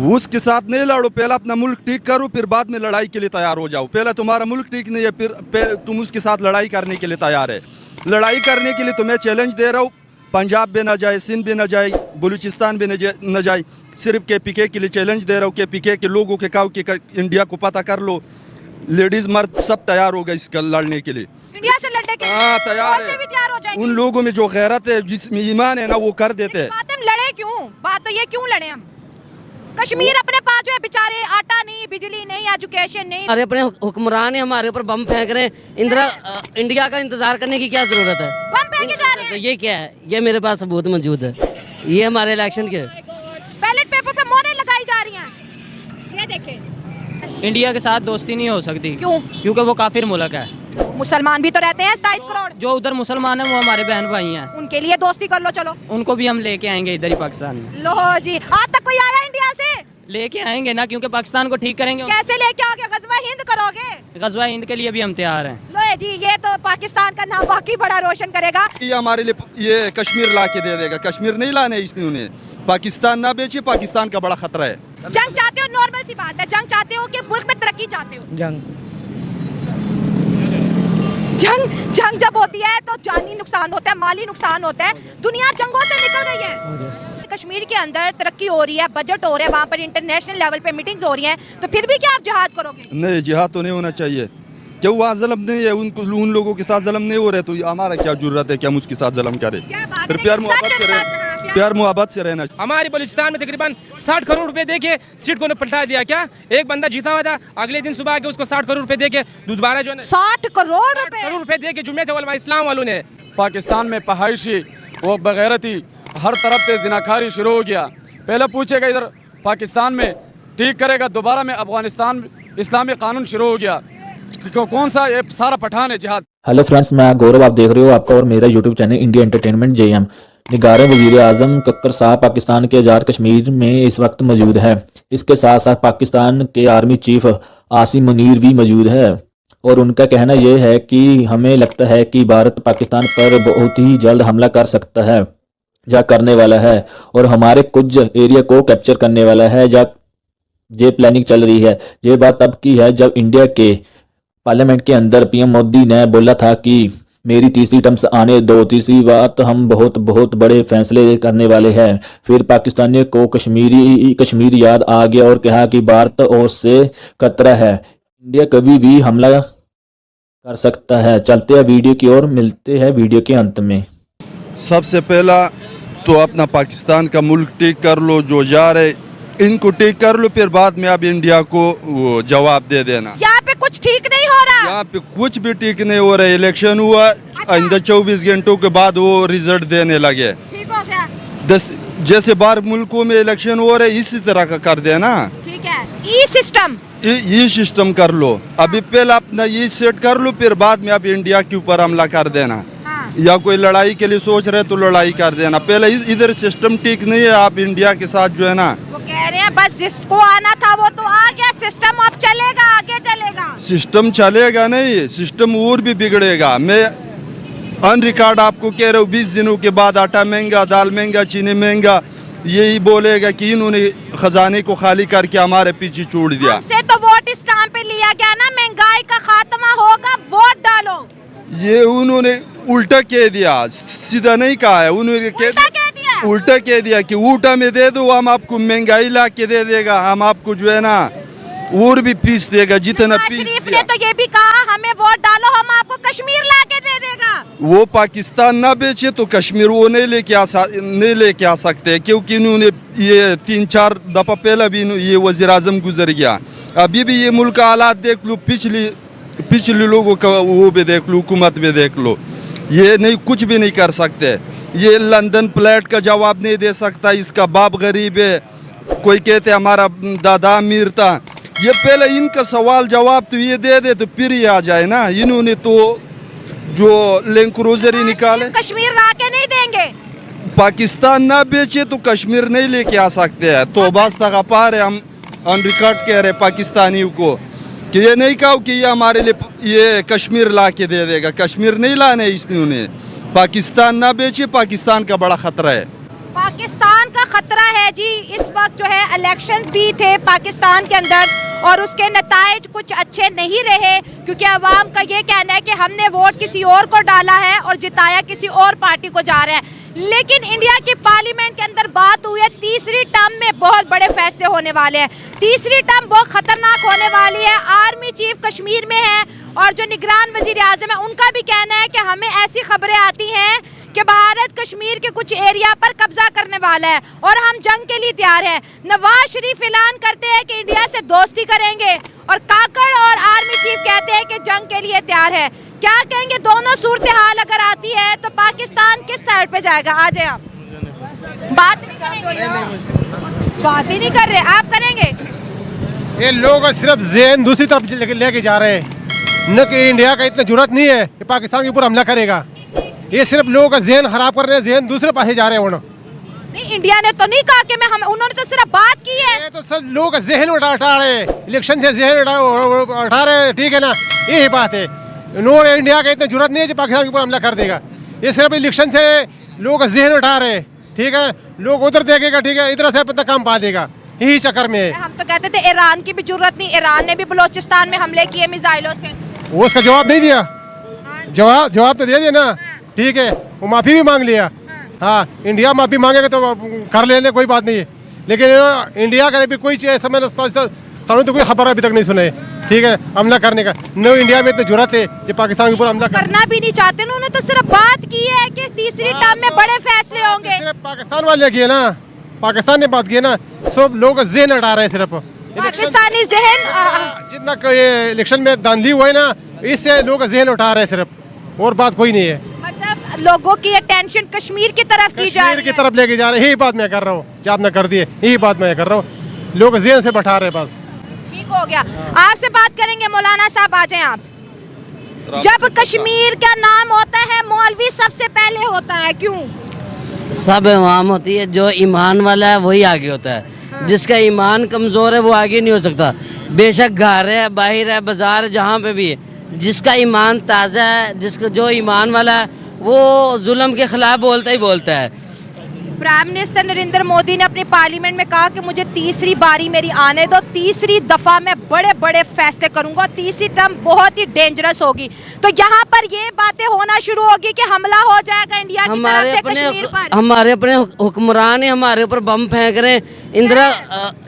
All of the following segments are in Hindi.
उसके साथ नहीं लड़ो, पहले अपना मुल्क ठीक करो, फिर बाद में लड़ाई के लिए तैयार हो जाओ। पहले तुम्हारा मुल्क ठीक नहीं है, फिर तुम उसके साथ लड़ाई करने के लिए तैयार है। लड़ाई करने के लिए तुम्हें चैलेंज दे रहा हूँ, पंजाब भी ना जाए, सिंध भी ना जाए, बलूचिस्तान भी न जाए, सिर्फ KPK के लिए चैलेंज दे रहा हूँ। KPK के लोगों के कहो कि इंडिया को पता कर लो, लेडीज मर्द सब तैयार हो गए इसका लड़ने के लिए, इंडिया से लड़ने के लिए। हाँ तैयार है। भी तैयार हो जाएंगे। उन लोगों में जो गैरत है, जिसमें ईमान है ना, वो कर देते हैं। हम लड़े क्यों? बात तो ये, क्यों लड़े हम? कश्मीर अपने पास जो है बेचारे, आटा नहीं, बिजली नहीं, एजुकेशन नहीं। अरे अपने हुक्मरान है, हमारे ऊपर बम फेंक रहे हैं। इंडिया का इंतजार करने की क्या जरूरत है? बम फेंके जा रहे हैं। ये क्या है? ये मेरे पास सबूत मौजूद है, ये हमारे इलेक्शन के बैलेट पेपर पे मोहरें लगाई जा रही हैं। ये देखें। इंडिया के साथ दोस्ती नहीं हो सकती। क्यों? क्योंकि वो काफिर मुल्क है। मुसलमान भी तो रहते हैं 27 करोड़। जो उधर मुसलमान है वो हमारे बहन भाई हैं। उनके लिए दोस्ती कर लो, चलो। उनको भी हम लेके आएंगे इधर ही पाकिस्तान में। लो जी, आज तक कोई आया इंडिया से? लेके आएंगे ना, क्योंकि पाकिस्तान को ठीक करेंगे। कैसे लेके आओगे? गजवा हिंद करोगे? गजवा हिंद के लिए भी हम तैयार हैं। लो जी, ये तो पाकिस्तान का नाम वाकई बड़ा रोशन करेगा। ये हमारे लिए ये कश्मीर ला के दे देगा। कश्मीर नहीं लाने इसने उन्हें, पाकिस्तान ना बेचे, पाकिस्तान का बड़ा खतरा है। जंग चाहते हो? नॉर्मल सी बात है। जंग चाहते हो कि मुल्क में तरक्की चाहते हो? जंग जब होती है तो जानी नुकसान होता है, माली नुकसान होता है। दुनिया जंगों से निकल गई है। कश्मीर के अंदर तरक्की हो रही है, बजट हो रहा है, वहाँ पर इंटरनेशनल लेवल पे मीटिंग्स हो रही हैं, तो फिर भी क्या आप जिहाद करोगे? नहीं, जिहाद तो नहीं होना चाहिए। क्यों? वहाँ जुल्म नहीं है, उन लोगों के साथ जुल्म नहीं हो रहे, तो हमारा क्या जरूरत है कि हम उसके साथ जुल्म करें? फिर प्यार मोहब्बत से रहना। हमारे बलूचिस्तान में तकरीबन 60 करोड़ रुपए देके सीट को पलटा दिया। क्या एक बंदा जीता हुआ था, अगले दिन सुबह आके उसको 60 करोड़ रुपए देके दोबारा जो 60 करोड़ रुपए देके जुम्मत उलमा इस्लाम वालों ने पाकिस्तान में पहाइशी वो बगैरती हर तरफ से जिनाकारी शुरू हो गया। पहले पूछेगा इधर पाकिस्तान में ठीक करेगा, दोबारा में अफगानिस्तान इस्लामी कानून शुरू हो गया। कौन सा ये सारा पठान है जिहाद। हेलो फ्रेंड्स, मैं गौरव, आप देख रहे हो आपका और मेरा YouTube channel India entertainment JM। निगारे वजीर आजम कक्कर साहब पाकिस्तान के आज़ाद कश्मीर में इस वक्त मौजूद है। इसके साथ साथ पाकिस्तान के आर्मी चीफ आसिम मुनीर भी मौजूद है और उनका कहना यह है कि हमें लगता है कि भारत पाकिस्तान पर बहुत ही जल्द हमला कर सकता है या करने वाला है और हमारे कुछ एरिया को कैप्चर करने वाला है या ये प्लानिंग चल रही है। ये बात तब की है जब इंडिया के पार्लियामेंट के अंदर PM मोदी ने बोला था कि मेरी तीसरी टर्म्स आने दो, तीसरी बात हम बहुत बड़े फैसले करने वाले हैं। फिर पाकिस्तानियों को कश्मीर याद आ गया और कहा कि भारत और से खतरा है, इंडिया कभी भी हमला कर सकता है। चलते हैं वीडियो की ओर, मिलते हैं वीडियो के अंत में। सबसे पहला तो अपना पाकिस्तान का मुल्क ठीक कर लो, जो जा रहे इनको ठीक कर लो, फिर बाद में आप इंडिया को जवाब दे देना। यहाँ पे कुछ ठीक नहीं हो रहा। यहाँ पे कुछ भी ठीक नहीं हो रहा है। इलेक्शन हुआ, आइंदा 24 घंटों के बाद वो रिजल्ट देने लगे। ठीक हो गया। जैसे बाहर मुल्कों में इलेक्शन हो रहे, इसी तरह का कर देना। ठीक है, ई सिस्टम कर लो। अभी पहले अपना ये सेट कर लो, फिर बाद में आप इंडिया के ऊपर हमला कर देना। या कोई लड़ाई के लिए सोच रहे तो लड़ाई कर देना। पहले इधर सिस्टम ठीक नहीं है, आप इंडिया के साथ जो है ना, वो कह रहे हैं बस जिसको आना था वो तो आ गया, सिस्टम अब चलेगा, आगे चलेगा। सिस्टम चलेगा नहीं, सिस्टम और भी बिगड़ेगा। मैं अन रिकॉर्ड आपको कह रहा हूँ, 20 दिनों के बाद आटा महंगा, दाल महंगा, चीनी महंगा, यही बोलेगा कि इन्होंने खजाने को खाली करके हमारे पीछे छोड़ दिया। हमसे तो वोट इस टाइम पे लिया गया ना, महंगाई का खात्मा होगा, वोट डालो। ये उन्होंने उल्टा कह दिया, सीधा नहीं कहा है। उन्होंने उल्टा कह दिया कि ऊटा में दे दो, हम आपको महंगाई ला के दे देगा, हम आपको जो है ना और भी पीस देगा जितना पीस दिया। तो ये भी कहा हमें वोट डालो, हम आपको कश्मीर ला के दे देगा। वो पाकिस्तान ना बेचे तो कश्मीर वो नहीं लेके आ सकते, क्योंकि इन्होंने ये 3-4 दफा पहले भी ये वजीर आजम गुजर गया। अभी भी ये मुल्क का हालात देख लो, पिछले लोगों का वो भी देख लो, हुकूमत भी देख लो, ये नहीं कुछ भी नहीं कर सकते। ये लंदन फ्लैट का जवाब नहीं दे सकता, इसका बाप गरीब है, कोई कहते हमारा दादा अमीर था। ये पहले इनका सवाल जवाब तो ये दे दे तो फिर ही आ जाए ना। इन्होंने तो जो लैंड क्रूजर ही निकाले, कश्मीर ला के नहीं देंगे। पाकिस्तान ना बेचे तो कश्मीर नहीं लेके आ सकते हैं। तो बस तक अपार है, हम ऑन रिकॉर्ड कह रहे पाकिस्तानियों को कि ये नहीं कहो कि ये हमारे लिए ये कश्मीर ला के दे देगा। कश्मीर नहीं लाने इसने, पाकिस्तान ना बेचे, पाकिस्तान का बड़ा खतरा है। पाकिस्तान का खतरा है जी। इस वक्त जो है इलेक्शंस भी थे पाकिस्तान के अंदर और उसके नताइज कुछ अच्छे नहीं रहे, क्योंकि अवाम का ये कहना है कि हमने वोट किसी और को डाला है और जिताया किसी और पार्टी को जा रहा है। लेकिन इंडिया की पार्लियामेंट के अंदर बात हुई है, तीसरी टर्म में बहुत बड़े फैसले होने वाले हैं। तीसरी टर्म बहुत खतरनाक होने वाली है। आर्मी चीफ कश्मीर में है और जो निगरान वजीर आजम है उनका भी कहना है कि हमें ऐसी खबरें आती हैं कि भारत कश्मीर के कुछ एरिया पर कब्जा करने वाला है और हम जंग के लिए तैयार हैं। नवाज शरीफ ऐलान करते हैं कि इंडिया से दोस्ती करेंगे और काकड़ और आर्मी चीफ कहते हैं कि जंग के लिए तैयार है। क्या कहेंगे? दोनों सूरत हाल अगर आती है तो पाकिस्तान किस साइड पे जाएगा? आ जाए आप। बात नहीं करेंगे, बात ही नहीं कर रहे, आप करेंगे? ये लोग सिर्फ ज़हन दूसरी तरफ लेके जा रहे हैं, न कि इंडिया का इतना जरूरत नहीं है कि पाकिस्तान के ऊपर हमला करेगा। ये सिर्फ लोगों का ज़हन खराब कर रहे हैं, ज़हन दूसरे पासे जा रहे हैं। नहीं, इंडिया ने तो नहीं कहा कि मैं उन्होंने तो सिर्फ बात की है। ये तो सब लोगों का ज़हन उठा रहे हैं, इलेक्शन से ज़हन उठा रहे हैं, ठीक है ना? यही बात है। इन्होंने इंडिया का इतना जरूरत नहीं है कि पाकिस्तान के ऊपर हमला कर देगा। ये सिर्फ इलेक्शन से लोगों का ज़हन उठा रहे हैं, ठीक है? लोग उधर देखेगा, ठीक है, इधर से अपना काम पा देगा, यही चक्कर में है। हम तो कहते थे ईरान की भी जरूरत नहीं, ईरान ने भी बलोचिस्तान में हमले किए मिसाइलों से। वो उसका जवाब नहीं दिया, जवाब तो दे दिया ना, ठीक है? वो माफ़ी भी मांग लिया। हाँ, इंडिया माफ़ी मांगेगा तो कर लेने, कोई बात नहीं है। लेकिन इंडिया का भी कोई चीज़ सामने तो कोई खबर अभी तक नहीं सुने, ठीक है, हमला करने का। नो, इंडिया में इतनी जरूरत है जो पाकिस्तान के ऊपर हमला करना भी नहीं चाहते। उन्होंने तो सिर्फ बात की है कि तीसरी टर्म में बड़े फैसले होंगे। सिर्फ पाकिस्तान वाले किए ना, पाकिस्तान ने बात की ना, सब लोग ज़हन हटा रहे हैं सिर्फ। पाकिस्तानी ज़हन जितना ये इलेक्शन में धांधली हुआ है ना, इससे लोग ज़हन उठा रहे हैं सिर्फ, और बात कोई नहीं है। मतलब लोगों की अटेंशन कश्मीर की तरफ की जा रही है, कश्मीर की तरफ लेके जा रहे हैं। यही बात मैं कर रहा हूँ, जो आपने कर दी है, यही बात मैं कर रहा हूँ। लोग ज़हन से बैठा रहे हैं बस। ठीक हो गया। आपसे बात करेंगे, मौलाना साहब आ जाएं आप। जब कश्मीर का नाम होता है मौलवी सबसे पहले होता है, क्यों? सब इमाम होती है, जो ईमान वाला है वही आगे होता है। जिसका ईमान कमज़ोर है वो आगे नहीं हो सकता। बेशक घर है, बाहर है, बाजार है, जहाँ पे भी है, जिसका ईमान ताज़ा है, जिसका जो ईमान वाला है वो जुल्म के खिलाफ बोलता ही बोलता है। प्राइम मिनिस्टर नरेंद्र मोदी ने अपनी पार्लियामेंट में कहा कि मुझे तीसरी बारी मेरी आने दो, तीसरी दफा मैं बड़े बड़े फैसले करूंगा, तीसरी टर्म बहुत ही डेंजरस होगी। तो यहाँ पर ये बातें होना शुरू होगी कि हमला हो जाएगा इंडिया की तरफ से कश्मीर पर। हमारे अपने हुक्मरान ही हमारे ऊपर बम फेंक रहे हैं।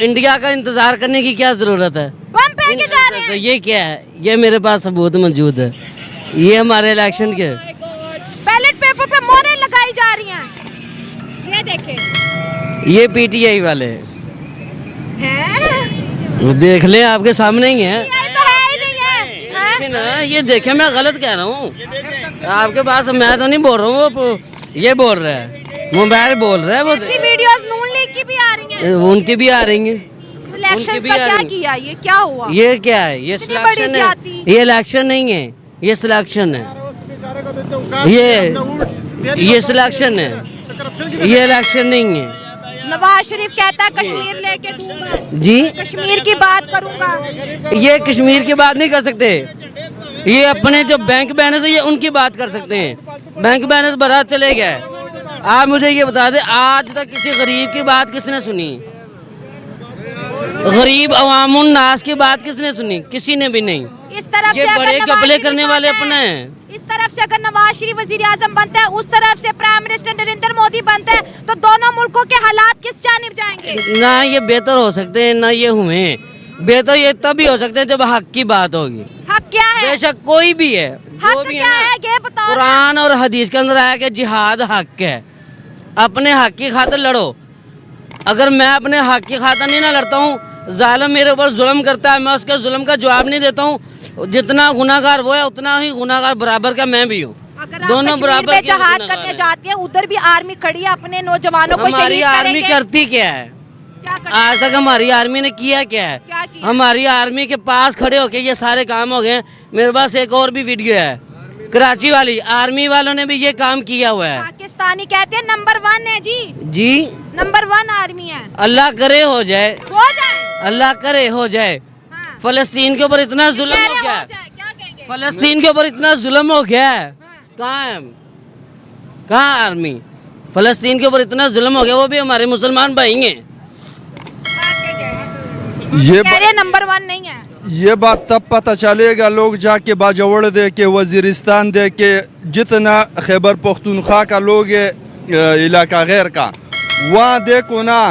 इंडिया का इंतजार करने की क्या जरूरत है? बम फेंके जा रहे हैं। ये क्या है? ये मेरे पास सबूत मौजूद है। ये हमारे इलेक्शन के बैलेट पेपर पे मोहरें लगाई जा रही हैं। ये देखें, ये पीटीआई वाले हैं? वो देख ले, आपके सामने ही है। ये तो है ही नहीं है। लेकिन ये देखे, मैं गलत कह रहा हूँ आपके पास, मैं तो नहीं बोल रहा हूँ, वो ये बोल रहा है, मोबाइल बोल रहा है। वो ऐसी वीडियोस नून लीग की भी आ रही हैं, उनकी भी आ रही हैं। इलेक्शंस का क्या किया? ये क्या हुआ? ये क्या है? ये सिलेक्शन है, ये इलेक्शन नहीं है, ये सिलेक्शन है, ये सिलेक्शन है, ये इलेक्शन नहीं है। नवाज शरीफ कहता है कश्मीर लेके दूंगा जी, कश्मीर की बात करूंगा। ये कश्मीर की बात नहीं कर सकते। ये अपने जो बैंक बैलेंस है ये उनकी बात कर सकते हैं। बैंक बैलेंस बढ़ा चले गया है। आप मुझे ये बता दें, आज तक किसी गरीब की बात किसने सुनी? गरीब अवामुन नास की बात किसने सुनी? किसी ने भी नहीं। इस तरफ ये से बड़े कपड़े करने वाले अपने हैं। इस तरफ से अगर नवाज शरीफ वजीर आजम बनता है, उस तरफ से प्राइम मिनिस्टर नरेंद्र मोदी बनता है, तो दोनों मुल्कों के हालात किस जानिब जाएंगे? ना ये बेहतर हो सकते हैं, ना ये हुए। बेहतर ये तभी हो सकते हैं जब हक की बात होगी। हक क्या है? बेशक कोई भी है, हक जो भी क्या है ये बताओ। कुरान और हदीस के अंदर आया कि जिहाद हक है। अपने हक की खातिर लड़ो। अगर मैं अपने हक की खातिर नहीं ना लड़ता हूँ, जालिम मेरे ऊपर जुल्म करता है, मैं उसके जुल्म का जवाब नहीं देता हूँ, जितना गुनाहगार वो है उतना ही गुनाहगार बराबर का मैं भी हूँ। दोनों बराबर के जहाद करने जाती है, उधर भी आर्मी खड़ी है अपने नौजवानों को शहीद हमारी आर्मी करती क्या है? आज तक हमारी आर्मी ने किया क्या है? क्या किया? हमारी आर्मी के पास खड़े होके ये सारे काम हो गए। मेरे पास एक और भी वीडियो है, कराची वाली आर्मी वालों ने भी ये काम किया हुआ है। पाकिस्तानी कहते हैं नंबर 1 है जी, नंबर 1 आर्मी है। अल्लाह करे हो जाए, अल्लाह करे हो जाए। हाँ। फलस्तीन के ऊपर इतना जुल्म हो गया है, फलस्तीन के ऊपर इतना जुल्म हो गया है। कहाँ है? कहाँ आर्मी? फ़लस्तीन के ऊपर इतना जुल्म हो गया, वो भी हमारे मुसलमान भाई हैं। ये कह रहे नंबर 1 नहीं है। ये बात तब पता चलेगा लोग जाके बाजवड़ दे के, वजीरिस्तान दे के, जितना खैबर पख्तूनख्वा का लोग है इलाका गैर का, वहाँ देखो ना,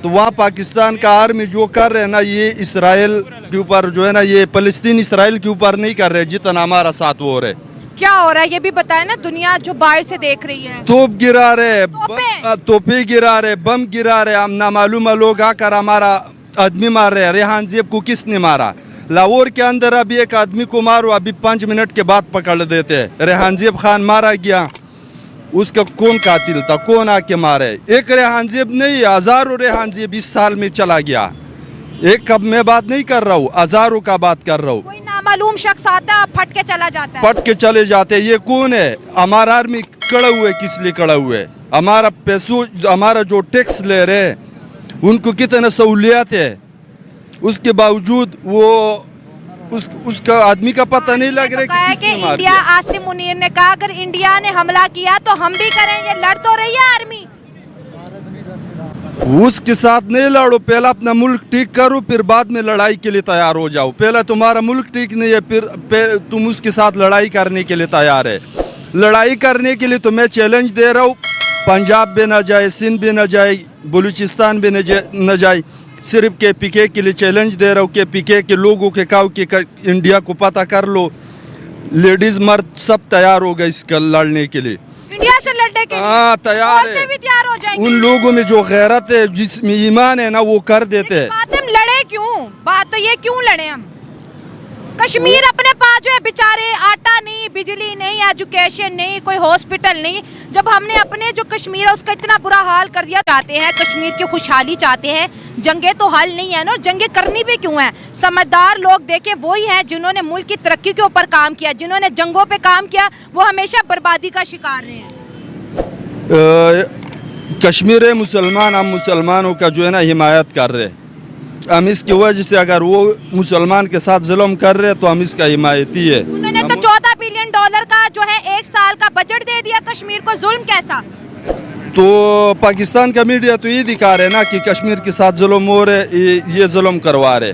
तो वहाँ पाकिस्तान का आर्मी जो कर रहे हैं ना, ये इसराइल के ऊपर जो है ना, ये फ़लस्तीन इसराइल के ऊपर नहीं कर रहे जितना हमारा साथ हो रहे। क्या हो रहा है ये भी बताएं ना, दुनिया जो बाहर से देख रही है। तोप गिरा रहे, तोपें? तोपे गिरा रहे, बम गिरा रहे, हम नामालूम लोग आकर हमारा आदमी मार रहे हैं। रेहान ज़ेब को किसने मारा? लाहौर के अंदर अभी एक आदमी को मारो, अभी 5 मिनट के बाद पकड़ देते हैं। रेहान ज़ेब खान मारा गया, उसका कौन कातिल था, कौन आके मारे? एक रेहान ज़ेब नहीं, हज़ारों रेहान ज़ेब इस साल में चला गया। एक कब मैं बात नहीं कर रहा हूँ, हज़ारों का बात कर रहा हूँ। कोई नामालूम शख्स आता है, फट के चला जाता है। पट के चले जाते। ये कौन है? हमारा आर्मी खड़ा हुए, किस लिए खड़ा हुए? हमारा पैसों, हमारा जो टैक्स ले रहे, उनको कितने सहूलियत है, उसके बावजूद वो उसका आदमी का पता नहीं लग रहा कि किसने मार इंडिया, दिया। आसिम मुनीर ने कहा अगर इंडिया ने हमला किया तो हम भी करेंगे। लड़ तो रही है आर्मी। उसके साथ नहीं लड़ो, पहले अपना मुल्क ठीक करो, फिर बाद में लड़ाई के लिए तैयार हो जाओ। पहले तुम्हारा मुल्क ठीक नहीं है, फिर तुम उसके साथ लड़ाई करने के लिए तैयार है। लड़ाई करने के लिए तो मैं चैलेंज दे रहा हूँ, पंजाब भी ना जाए, सिंध भी ना जाए, बलूचिस्तान भी न जाए, सिर्फ KPK के लिए चैलेंज दे रहा हूँ। KPK के लोगों के काव के इंडिया को पता कर लो, लेडीज मर्द सब तैयार हो गए इसका लड़ने के लिए। इंडिया से लड़ने के लिए हाँ तैयार औरतें है। भी तैयार हो जाएंगी। उन लोगों में जो गैरत है, जिसमें ईमान है ना, वो कर देते हैं। बात हम लड़े क्यों? बात तो ये क्यों लड़े हम? कश्मीर अपने पास जो है बेचारे, आटा नहीं, बिजली नहीं, एजुकेशन नहीं, कोई हॉस्पिटल नहीं। जब हमने अपने जो कश्मीर है उसका इतना बुरा हाल कर दिया। चाहते हैं कश्मीर की खुशहाली चाहते हैं, जंगे तो हल नहीं है ना, और जंगे करनी भी क्यों है? समझदार लोग देखे वही हैं जिन्होंने मुल्क की तरक्की के ऊपर काम किया। जिन्होंने जंगों पे काम किया वो हमेशा बर्बादी का शिकार रहे हैं। कश्मीर मुसलमान, हम मुसलमानों का जो है ना हिमायत कर रहे हैं। हम इसकी वजह से, अगर वो मुसलमान के साथ जुल्म कर रहे हैं तो हम इसका हिमायती है। उन्होंने तो $14 बिलियन का जो है 1 साल का बजट दे दिया कश्मीर को। जुल्म कैसा? तो पाकिस्तान का मीडिया तो ये दिखा रहे ना कि कश्मीर के साथ जुल्म हो रहे, ये जुल्म करवा रहे।